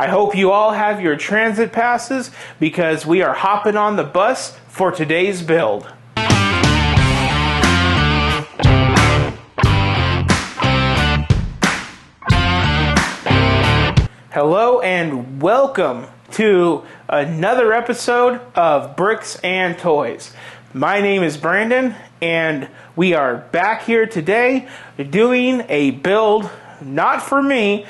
I hope you all have your transit passes because we are hopping on the bus for today's build. Hello and welcome to another episode of Bricks and Toys. My name is Brandon and we are back here today doing a build not for me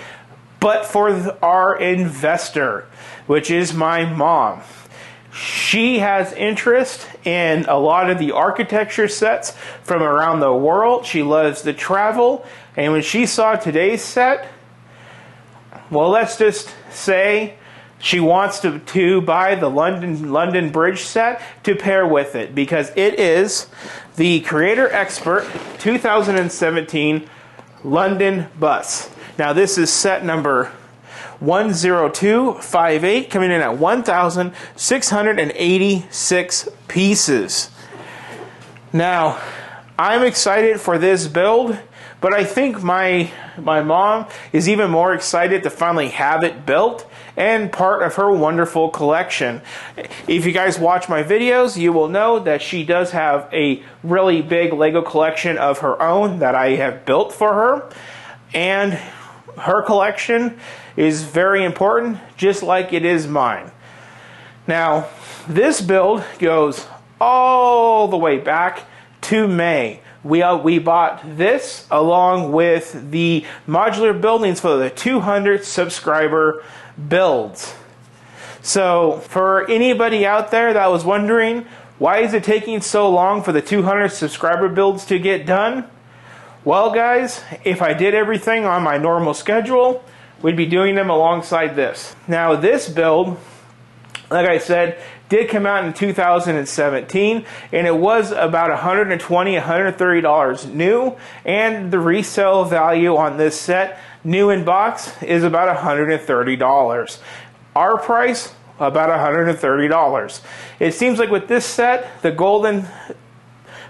but for our investor, which is my mom. She has interest in a lot of the architecture sets from around the world. She loves to travel, and when she saw today's set, well, let's just say she wants to buy the London Bridge set to pair with it because it is the Creator Expert 2017 London Bus. Now this is set number 10258, coming in at 1,686 pieces. Now, I'm excited for this build, but I think my mom is even more excited to finally have it built and part of her wonderful collection. If you guys watch my videos, you will know that she does have a really big Lego collection of her own that I have built for her. And her collection is very important, just like it is mine. Now, this build goes all the way back to May. We bought this along with the modular buildings for the 200 subscriber builds. So for anybody out there that was wondering, why is it taking so long for the 200 subscriber builds to get done? Well guys, if I did everything on my normal schedule, we'd be doing them alongside this. Now this build, like I said, did come out in 2017, and it was about $120, $130 new, and the resale value on this set, new in box, is about $130. Our price, about $130. It seems like with this set, the golden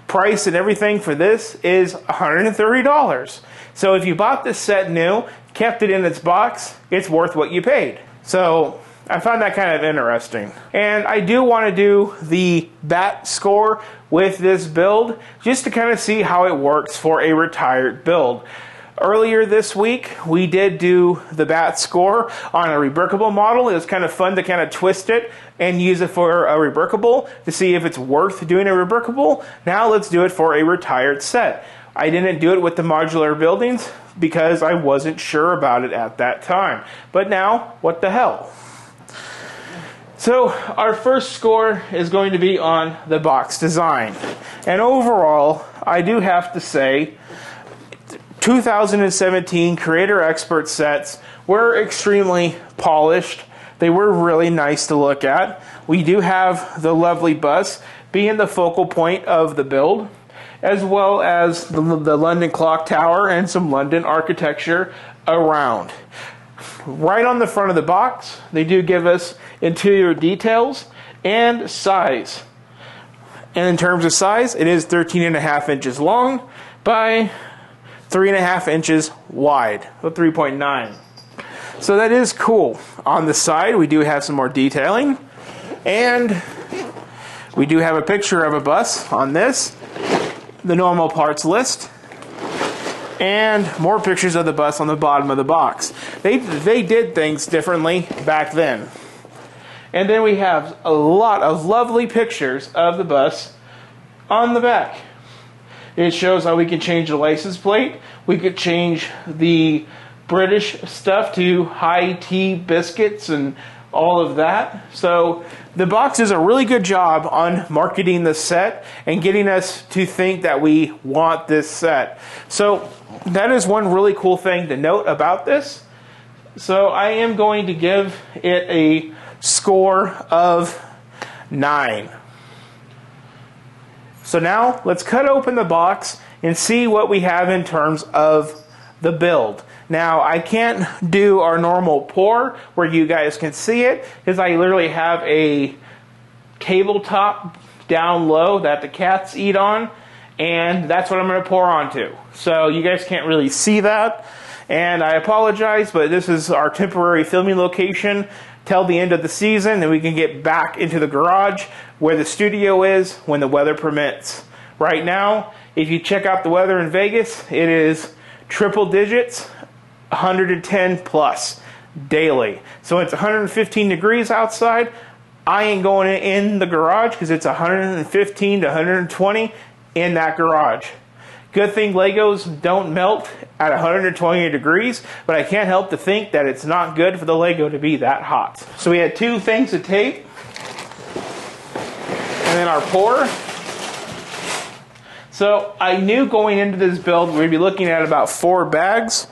price and everything for this is $130. So if you bought this set new, kept it in its box, it's worth what you paid. So I found that kind of interesting. And I do want to do the bat score with this build just to kind of see how it works for a retired build. Earlier this week, we did do the bat score on a rebrickable model. It was kind of fun to kind of twist it and use it for a rebrickable to see if it's worth doing a rebrickable. Now let's do it for a retired set. I didn't do it with the modular buildings because I wasn't sure about it at that time. But now, what the hell? So our first score is going to be on the box design. And overall, I do have to say, 2017 Creator Expert sets were extremely polished. They were really nice to look at. We do have the lovely bus being the focal point of the build, as well as the London Clock Tower and some London architecture around. Right on the front of the box, they do give us interior details and size. And in terms of size, it is 13.5 inches long by 3.5 inches wide, so 3.9. So that is cool. On the side, we do have some more detailing, and we do have a picture of a bus on this, the normal parts list, and more pictures of the bus on the bottom of the box. They did things differently back then. And then we have a lot of lovely pictures of the bus on the back. It shows how we can change the license plate. We could change the British stuff to high tea biscuits and all of that. So the box does a really good job on marketing the set and getting us to think that we want this set. So that is one really cool thing to note about this. So I am going to give it a score of 9. So now let's cut open the box and see what we have in terms of the build. Now I can't do our normal pour where you guys can see it because I literally have a tabletop down low that the cats eat on, and that's what I'm going to pour onto. So you guys can't really see that. And I apologize, but this is our temporary filming location till the end of the season, and we can get back into the garage where the studio is when the weather permits. Right now, if you check out the weather in Vegas, it is triple digits, 110 plus daily. So it's 115 degrees outside. I ain't going in the garage because it's 115 to 120 in that garage. Good thing Legos don't melt at 120 degrees, but I can't help to think that it's not good for the Lego to be that hot. So we had 2 things of tape, and then our pour. So I knew going into this build we'd be looking at about 4 bags,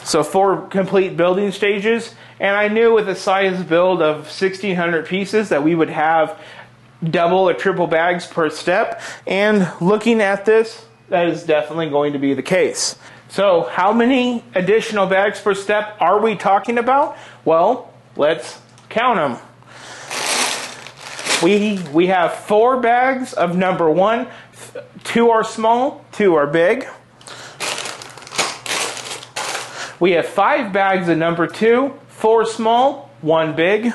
so 4 complete building stages, and I knew with a size build of 1,600 pieces that we would have double or triple bags per step, and looking at this, that is definitely going to be the case. So how many additional bags per step are we talking about? Well, let's count them. We have 4 bags of number 1. 2 are small, 2 are big. We have 5 bags of number 2, 4 small, 1 big.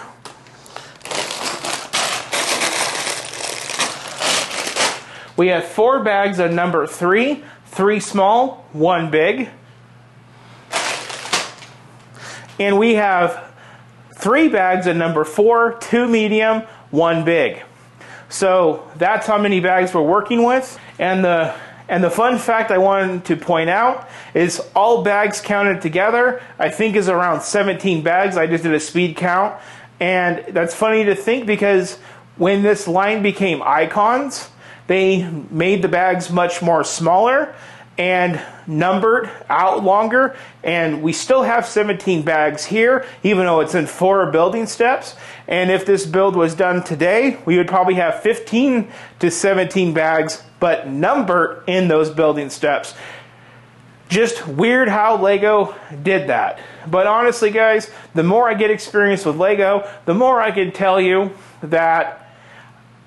We have 4 bags of number 3, 3 small, 1 big. And we have 3 bags of number 4, 2 medium, 1 big. So that's how many bags we're working with. And the fun fact I wanted to point out is all bags counted together, I think is around 17 bags. I just did a speed count. And that's funny to think because when this line became icons, they made the bags much more smaller and numbered out longer, and we still have 17 bags here, even though it's in 4 building steps. And if this build was done today, we would probably have 15 to 17 bags, but numbered in those building steps. Just weird how Lego did that. But honestly, guys, the more I get experience with Lego, the more I can tell you that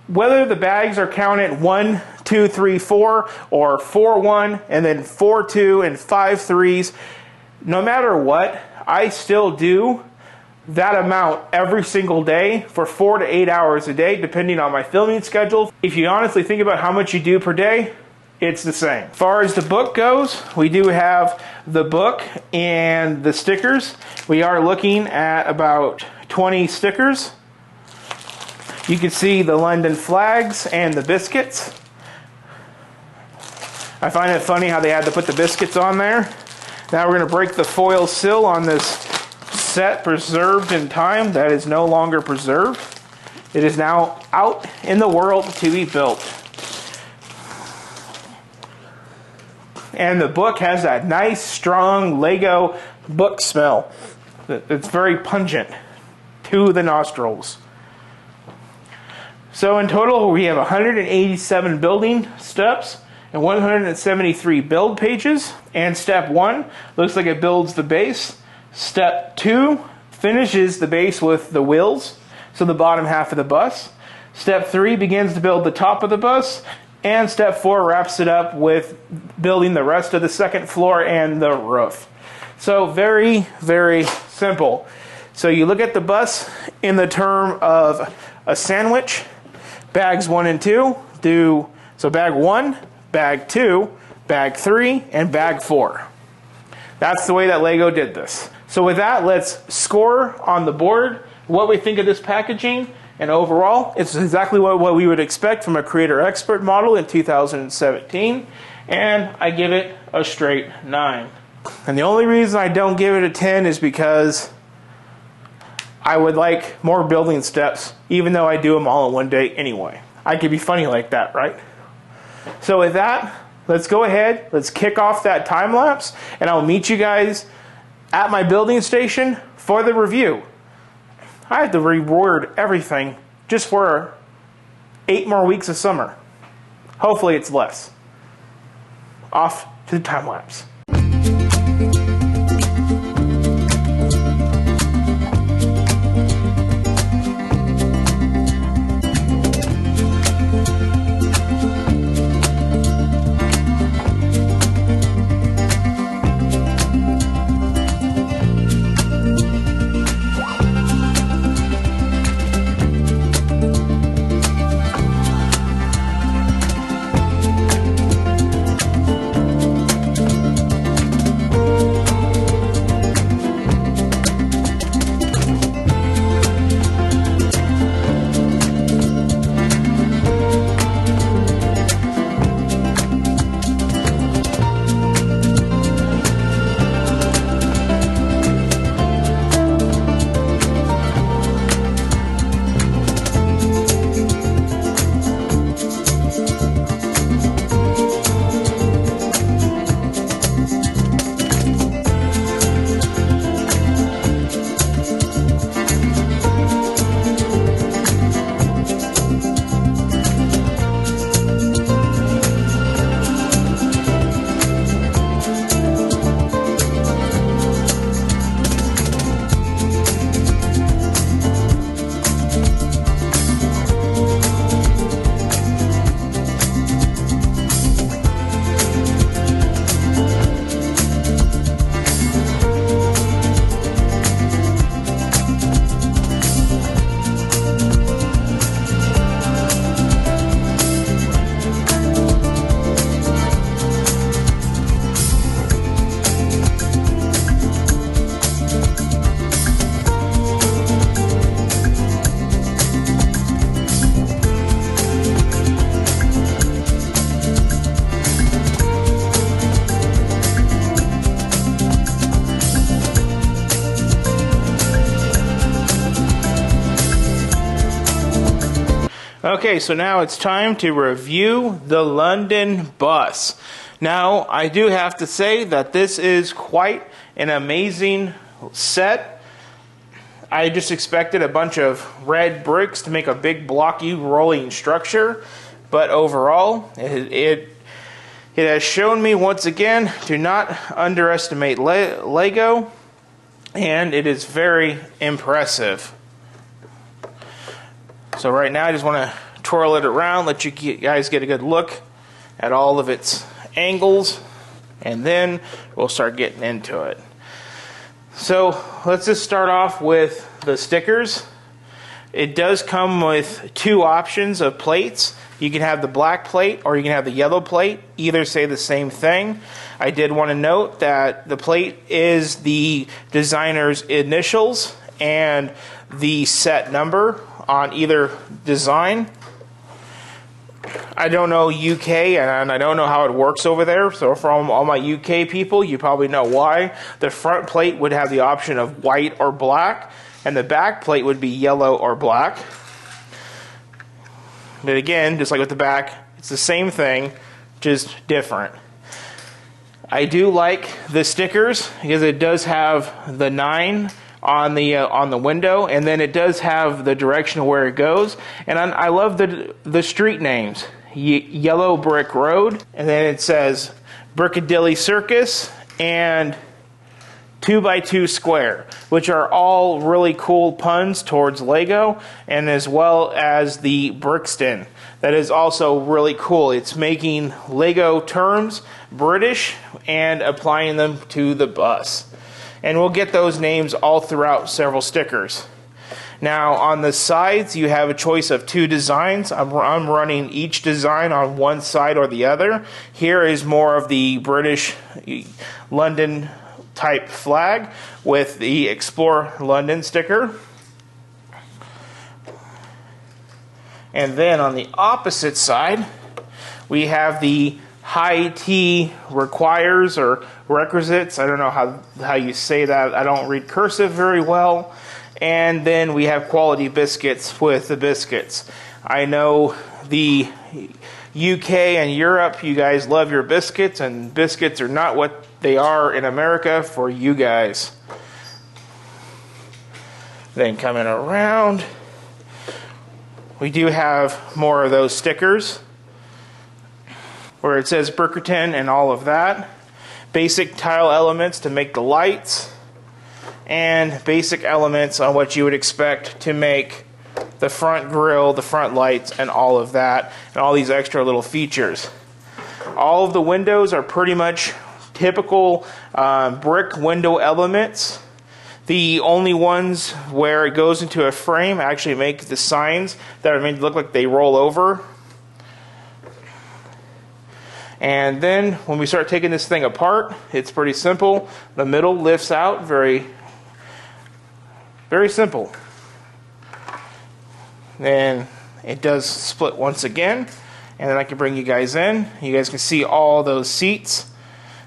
whether the bags are counted 1, 2, 3, 4, or 4, 1, and then 4, 2, and 5, 3s, no matter what, I still do that amount every single day for 4 to 8 hours a day, depending on my filming schedule. If you honestly think about how much you do per day, it's the same. As far as the book goes, we do have the book and the stickers. We are looking at about 20 stickers. You can see the London flags and the biscuits. I find it funny how they had to put the biscuits on there. Now we're going to break the foil seal on this set preserved in time that is no longer preserved. It is now out in the world to be built. And the book has that nice, strong Lego book smell. It's very pungent to the nostrils. So in total, we have 187 building steps and 173 build pages. And step 1 looks like it builds the base. Step 2 finishes the base with the wheels, so the bottom half of the bus. Step 3 begins to build the top of the bus. And step 4 wraps it up with building the rest of the second floor and the roof. So very, very simple. So you look at the bus in the term of a sandwich. Bags 1 and 2 do, so bag 1, bag 2, bag 3, and bag 4. That's the way that Lego did this. So with that, let's score on the board what we think of this packaging. And overall, it's exactly what we would expect from a Creator Expert model in 2017. And I give it a straight 9. And the only reason I don't give it a 10 is because I would like more building steps, even though I do them all in one day anyway. I could be funny like that, right? So with that, let's go ahead, let's kick off that time lapse, and I'll meet you guys at my building station for the review. I had to reword everything just for 8 more weeks of summer. Hopefully it's less. Off to the time lapse. Okay, so now it's time to review the London bus. Now, I do have to say that this is quite an amazing set. I just expected a bunch of red bricks to make a big blocky rolling structure, but overall, it has shown me once again to not underestimate Lego, and it is very impressive. So right now I just want to twirl it around, let you guys get a good look at all of its angles, and then we'll start getting into it. So let's just start off with the stickers. It does come with two options of plates. You can have the black plate or you can have the yellow plate. Either say the same thing. I did want to note that the plate is the designer's initials and the set number on either design. I don't know UK and I don't know how it works over there, so from all my UK people, you probably know why. The front plate would have the option of white or black, and the back plate would be yellow or black. But again, just like with the back, it's the same thing, just different. I do like the stickers because it does have the 9 on the window, and then it does have the direction of where it goes. And I love the street names. Yellow Brick Road, and then it says Brickadilly Circus and 2x2 Square, which are all really cool puns towards Lego, and as well as the Brixton. That is also really cool. It's making Lego terms British and applying them to the bus. And we'll get those names all throughout several stickers. Now on the sides you have a choice of two designs. I'm running each design on one side or the other. Here is more of the British London type flag with the Explore London sticker. And then on the opposite side we have the high tea requires or requisites. I don't know how you say that. I don't read cursive very well. And then we have quality biscuits with the biscuits. I know the UK and Europe, you guys love your biscuits, and biscuits are not what they are in America for you guys. Then coming around, we do have more of those stickers where it says Bickerton and all of that. Basic tile elements to make the lights, and basic elements on what you would expect to make the front grille, the front lights, and all of that, and all these extra little features. All of the windows are pretty much typical brick window elements. The only ones where it goes into a frame actually make the signs that are made to look like they roll over. And then when we start taking this thing apart, it's pretty simple. The middle lifts out, very simple. Then it does split once again, and then I can bring you guys in. You guys can see all those seats.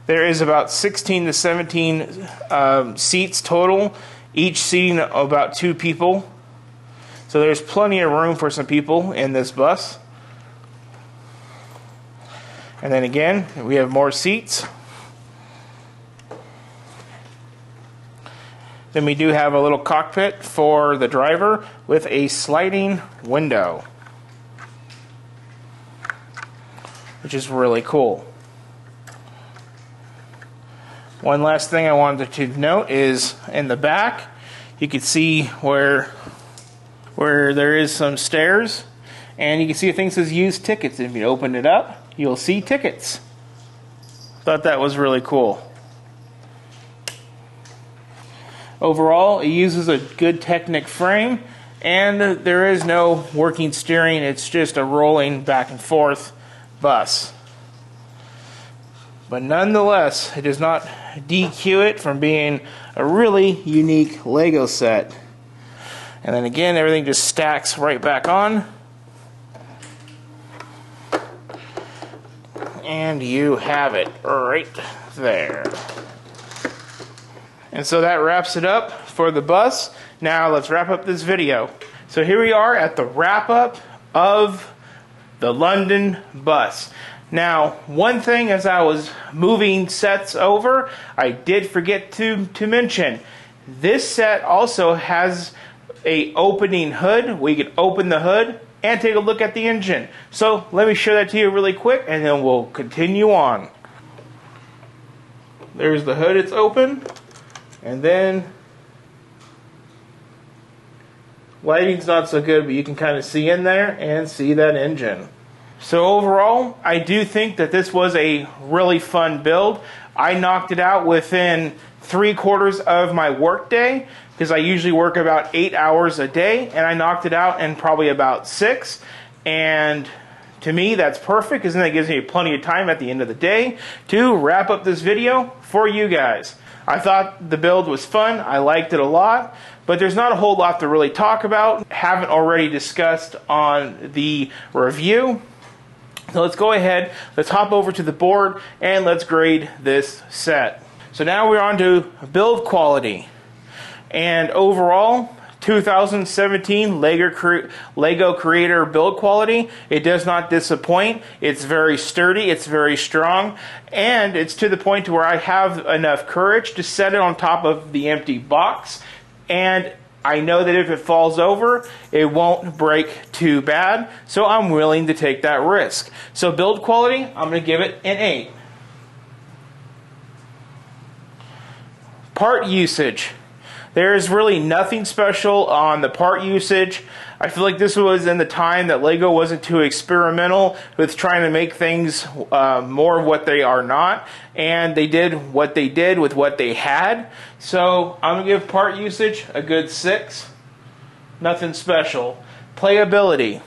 There is about 16 to 17 seats total, each seating about 2 people. So there's plenty of room for some people in this bus. And then again, we have more seats. Then we do have a little cockpit for the driver with a sliding window, which is really cool. One last thing I wanted to note is in the back, you can see where there is some stairs, and you can see a thing that says use tickets. If you open it up, you'll see tickets. Thought that was really cool. Overall, it uses a good Technic frame, and there is no working steering. It's just a rolling back and forth bus. But nonetheless, it does not DQ it from being a really unique Lego set. And then again, everything just stacks right back on. And you have it right there. And so that wraps it up for the bus. Now let's wrap up this video. So here we are at the wrap up of the London bus. Now, one thing as I was moving sets over, I did forget to mention, this set also has a opening hood. We can open the hood and take a look at the engine. So let me show that to you really quick and then we'll continue on. There's the hood, it's open. And then, lighting's not so good, but you can kind of see in there and see that engine. So overall, I do think that this was a really fun build. I knocked it out within 3/4 of my work day, because I usually work about 8 hours a day, and I knocked it out in probably about 6. And to me, that's perfect, because then that gives me plenty of time at the end of the day to wrap up this video for you guys. I thought the build was fun. I liked it a lot, but there's not a whole lot to really talk about. Haven't already discussed on the review. So let's go ahead, let's hop over to the board, and let's grade this set. So now we're on to build quality. And overall, 2017 Lego Creator build quality, it does not disappoint. It's very sturdy, it's very strong, and it's to the point to where I have enough courage to set it on top of the empty box, and I know that if it falls over, it won't break too bad, so I'm willing to take that risk. So build quality, I'm going to give it an 8. Part usage. There's really nothing special on the part usage. I feel like this was in the time that Lego wasn't too experimental with trying to make things more of what they are not. And they did what they did with what they had. So I'm going to give part usage a good 6. Nothing special. Playability.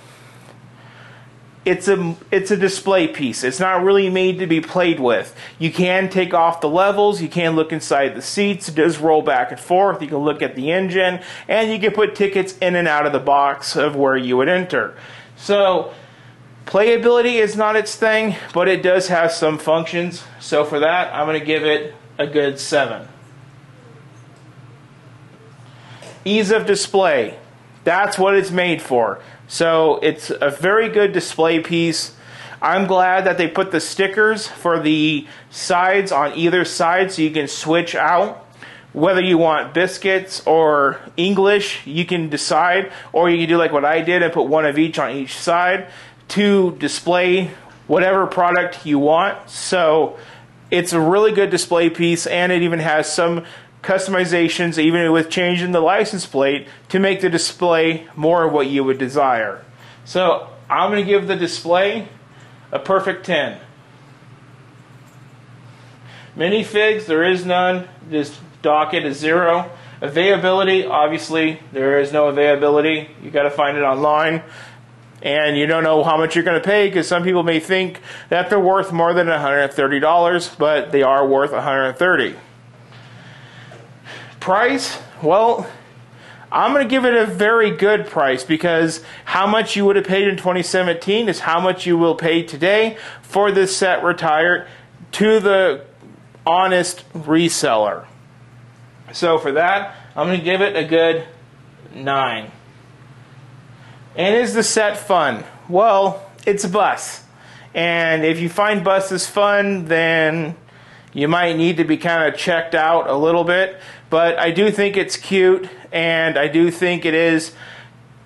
It's a display piece. It's not really made to be played with. You can take off the levels, you can look inside the seats, it does roll back and forth, you can look at the engine, and you can put tickets in and out of the box of where you would enter. So, playability is not its thing, but it does have some functions. So for that, I'm going to give it a good 7. Ease of display. That's what it's made for. So it's a very good display piece. I'm glad that they put the stickers for the sides on either side so you can switch out. Whether you want biscuits or English, you can decide, or you can do like what I did and put one of each on each side to display whatever product you want. So it's a really good display piece, and it even has some customizations, even with changing the license plate, to make the display more of what you would desire. So I'm going to give the display a perfect 10. Minifigs, there is none. Just dock it as 0. Availability, obviously, there is no availability. You got to find it online. And you don't know how much you're going to pay, because some people may think that they're worth more than $130, but they are worth $130. Price, well, I'm going to give it a very good price, because how much you would have paid in 2017 is how much you will pay today for this set retired to the honest reseller. So for that, I'm going to give it a good 9. And is the set fun? Well, it's a bus. And if you find buses fun, then you might need to be kind of checked out a little bit. But I do think it's cute, and I do think it is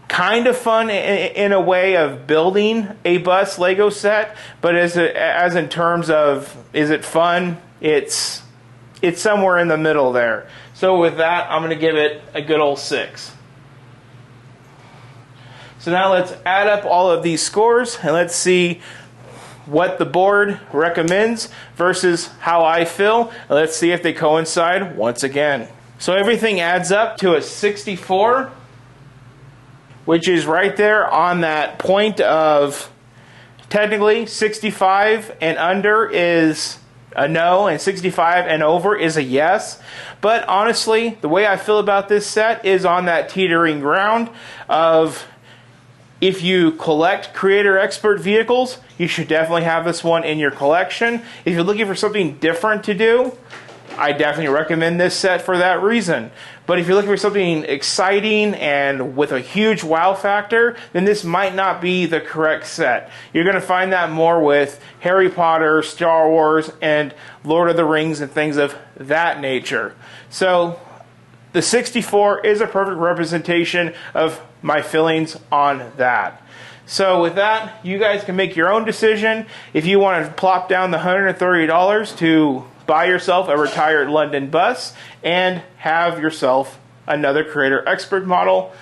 kind of fun in a way of building a bus Lego set. But as in terms of, is it fun? It's somewhere in the middle there. So with that, I'm going to give it a good old 6. So now let's add up all of these scores, and let's see what the board recommends versus how I feel. And let's see if they coincide once again. So everything adds up to a 64, which is right there on that point of, technically 65 and under is a no, and 65 and over is a yes. But honestly, the way I feel about this set is on that teetering ground of, if you collect Creator Expert vehicles, you should definitely have this one in your collection. If you're looking for something different to do, I definitely recommend this set for that reason. But if you're looking for something exciting and with a huge wow factor, then this might not be the correct set. You're going to find that more with Harry Potter, Star Wars, and Lord of the Rings and things of that nature. So the 64 is a perfect representation of my feelings on that. So with that, you guys can make your own decision. If you want to plop down the $130 to buy yourself a retired London bus and have yourself another Creator Expert model.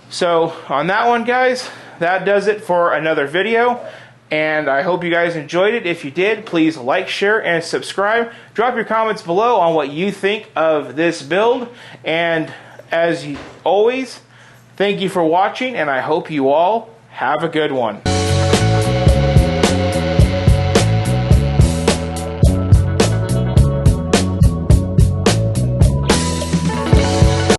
So on that one, guys, that does it for another video. And I hope you guys enjoyed it. If you did, please like, share, and subscribe. Drop your comments below on what you think of this build. And as always, thank you for watching, and I hope you all have a good one.